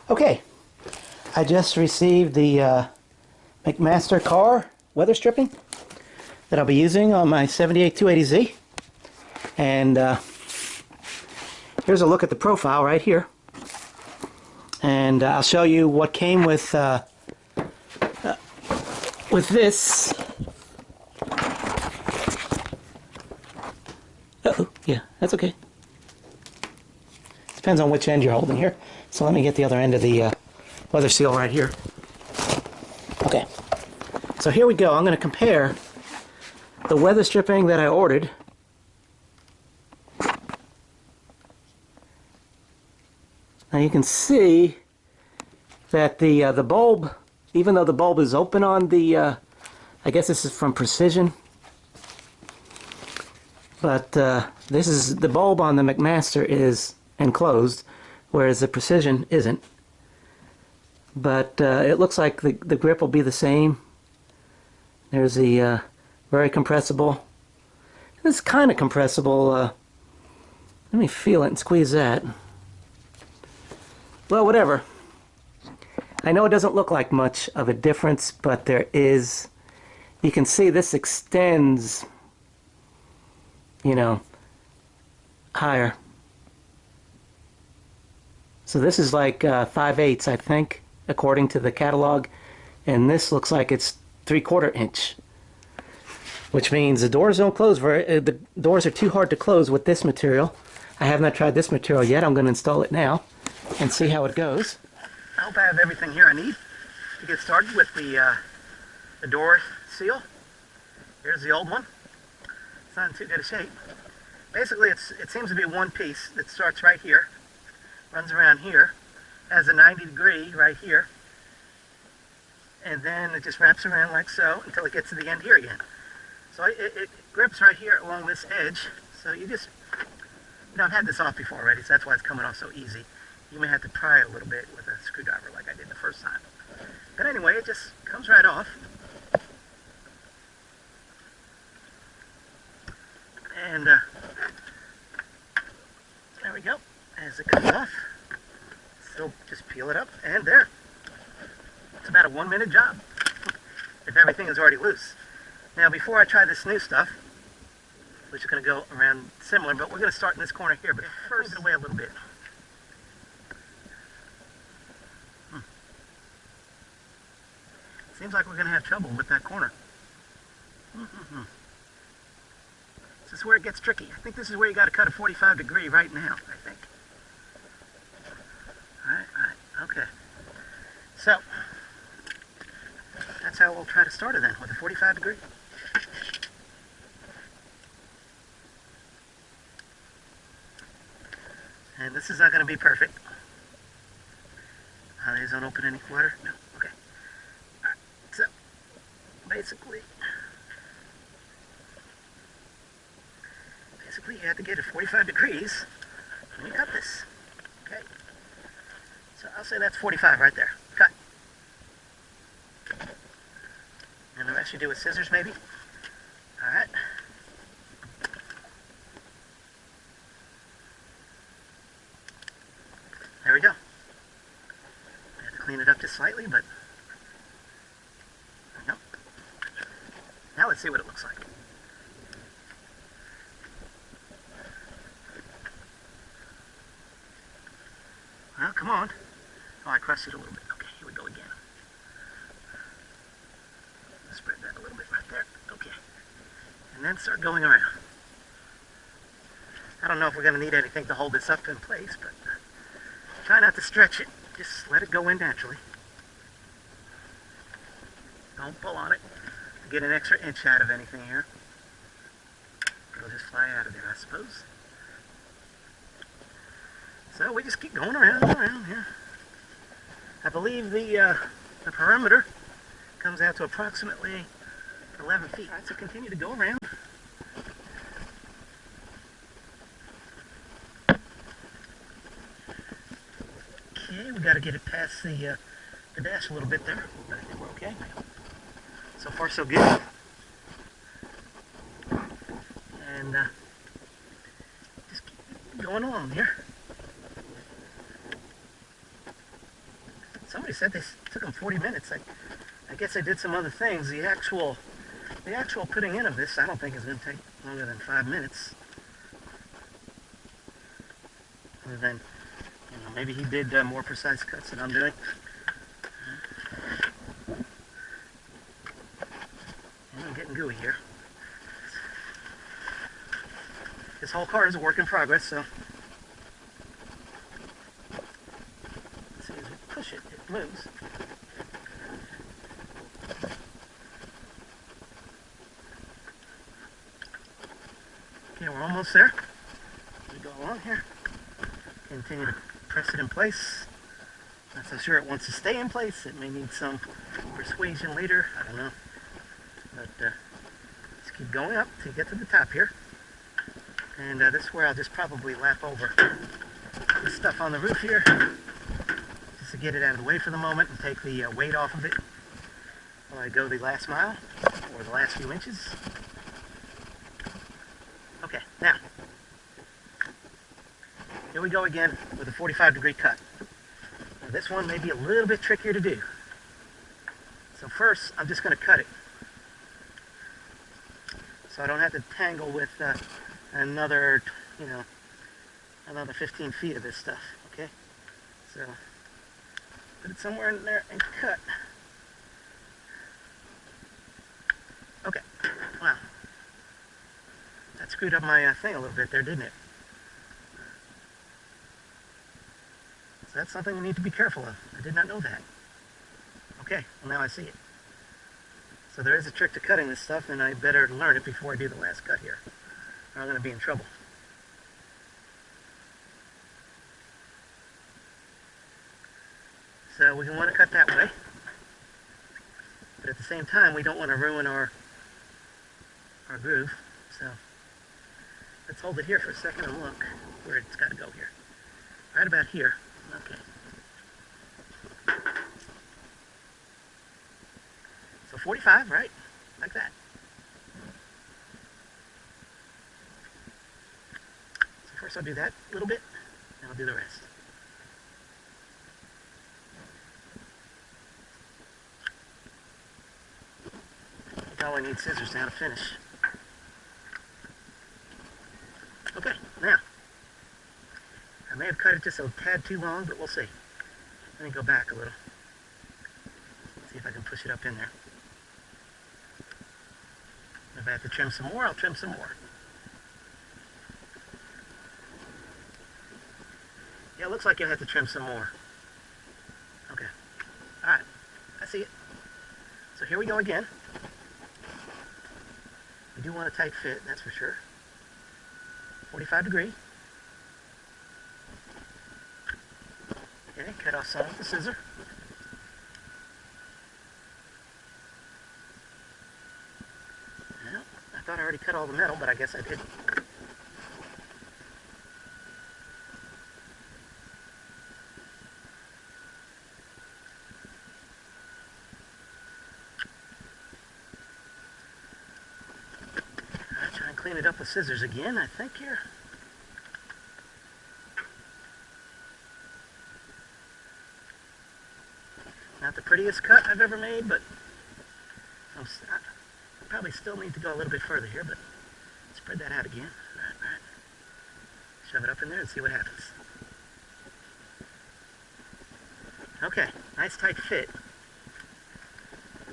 Okay, I just received the McMasterCarr weather stripping that I'll be using on my 78 280Z. And here's a look at the profile right here. And I'll show you what came with this. Uh-oh, yeah, that's okay. Depends on which end you're holding here. So let me get the other end of the weather seal right here. Okay, so here we go. I'm going to compare the weather stripping that I ordered now. You can see that the bulb, even though the bulb is open on the, I guess this is from Precision, but this is the bulb on the McMaster is enclosed, whereas the Precision isn't. But it looks like the grip will be the same. There's the very compressible. It's kind of compressible. Let me feel it and squeeze that. Well, whatever. I know it doesn't look like much of a difference, but there is. You can see this extends, you know, higher. So this is like 5/8, I think, according to the catalog, and this looks like it's 3/4 inch, which means the doors don't close the doors are too hard to close with this material. I have not tried this material yet. I'm going to install it now and see how it goes. I hope I have everything here I need to get started with the door seal. Here's the old one. It's not in too good a shape. Basically, it seems to be one piece that starts right here, runs around here, has a 90-degree right here, and then it just wraps around like so until it gets to the end here again. So it grips right here along this edge. So you just, I've had this off before already, so that's why it's coming off so easy. You may have to pry a little bit with a screwdriver like I did the first time. But anyway, it just comes right off. And there we go. As it comes off, still just peel it up, and there. It's about a 1-minute job, if everything is already loose. Now, before I try this new stuff, which is going to go around similar, but we're going to start in this corner here, but first move it away a little bit. Seems like we're going to have trouble with that corner. This is where it gets tricky. I think this is where you got to cut a 45-degree right now, I think. Alright, okay. So, that's how we'll try to start it then, with a 45-degree. And this is not going to be perfect. These don't open any water? No. Okay. Alright, so, basically, you have to get it 45 degrees when you cut this. Okay? So I'll say that's 45 right there. Cut. And the rest you do with scissors maybe. Alright. There we go. I have to clean it up just slightly, but no. Now let's see what it looks like. Well, come on. Oh, I crushed it a little bit. Okay, here we go again. Spread that a little bit right there. Okay. And then start going around. I don't know if we're going to need anything to hold this up in place, but try not to stretch it. Just let it go in naturally. Don't pull on it to get an extra inch out of anything here. It'll just fly out of there, I suppose. So we just keep going around and around here. I believe the perimeter comes out to approximately 11 feet. All right, so continue to go around. Okay, we got to get it past the dash a little bit there. But I think we're okay. So far, so good. And just keep going along here. Somebody said they took them 40 minutes. I guess they did some other things. The actual putting in of this, I don't think is going to take longer than 5 minutes. Other than, you know, maybe he did more precise cuts than I'm doing. And I'm getting gooey here. This whole car is a work in progress, so let's see, as we push it, it moves. Okay, we're almost there. We go along here. Continue to press it in place. Not so sure it wants to stay in place. It may need some persuasion later. I don't know. But let's keep going up till you get to the top here. And this is where I'll just probably lap over the stuff on the roof here, just to get it out of the way for the moment and take the weight off of it while I go the last mile, or the last few inches. Okay, now, here we go again with a 45-degree cut. Now this one may be a little bit trickier to do. So first, I'm just going to cut it, so I don't have to tangle with another 15 feet of this stuff. Okay, so put it somewhere in there and cut. Okay, wow, that screwed up my thing a little bit there, didn't it? So that's something we need to be careful of. I did not know that. Okay, well now I see it. So there is a trick to cutting this stuff, and I better learn it before I do the last cut here. I'm going to be in trouble. So we want to cut that way, but at the same time we don't want to ruin our groove. So let's hold it here for a second and look where it's got to go here. Right about here. Okay. So 45, right? Like that. First I'll do that a little bit, and I'll do the rest. I think all I need scissors now to finish. Okay, now, I may have cut it just a tad too long, but we'll see. Let me go back a little. See if I can push it up in there. If I have to trim some more, I'll trim some more. Yeah, it looks like you'll have to trim some more. Okay. Alright. I see it. So here we go again. We do want a tight fit, that's for sure. 45 degree. Okay, cut off some with the scissor. Well, I thought I already cut all the metal, but I guess I didn't. Clean it up with scissors again, I think here. Not the prettiest cut I've ever made, but I probably still need to go a little bit further here, but spread that out again. Right. Shove it up in there and see what happens. Okay, nice tight fit.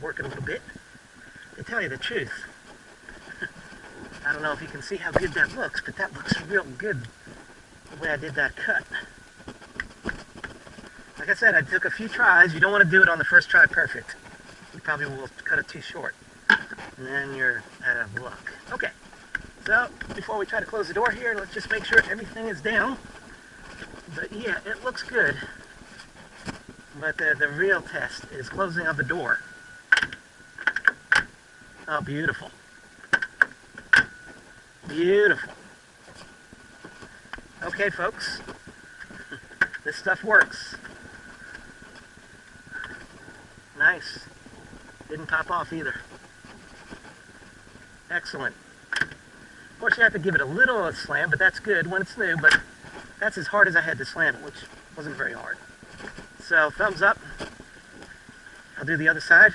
Work it a little bit. To tell you the truth, I don't know if you can see how good that looks, but that looks real good the way I did that cut. Like I said, I took a few tries. You don't want to do it on the first try perfect. You probably will cut it too short. And then you're out of luck. Okay, so before we try to close the door here, let's just make sure everything is down. But yeah, it looks good. But the real test is closing of the door. Oh, beautiful. Beautiful. Okay, folks, this stuff works. Nice. Didn't pop off either. Excellent. Of course, you have to give it a little slam, but that's good when it's new, but that's as hard as I had to slam it, which wasn't very hard. So, thumbs up. I'll do the other side.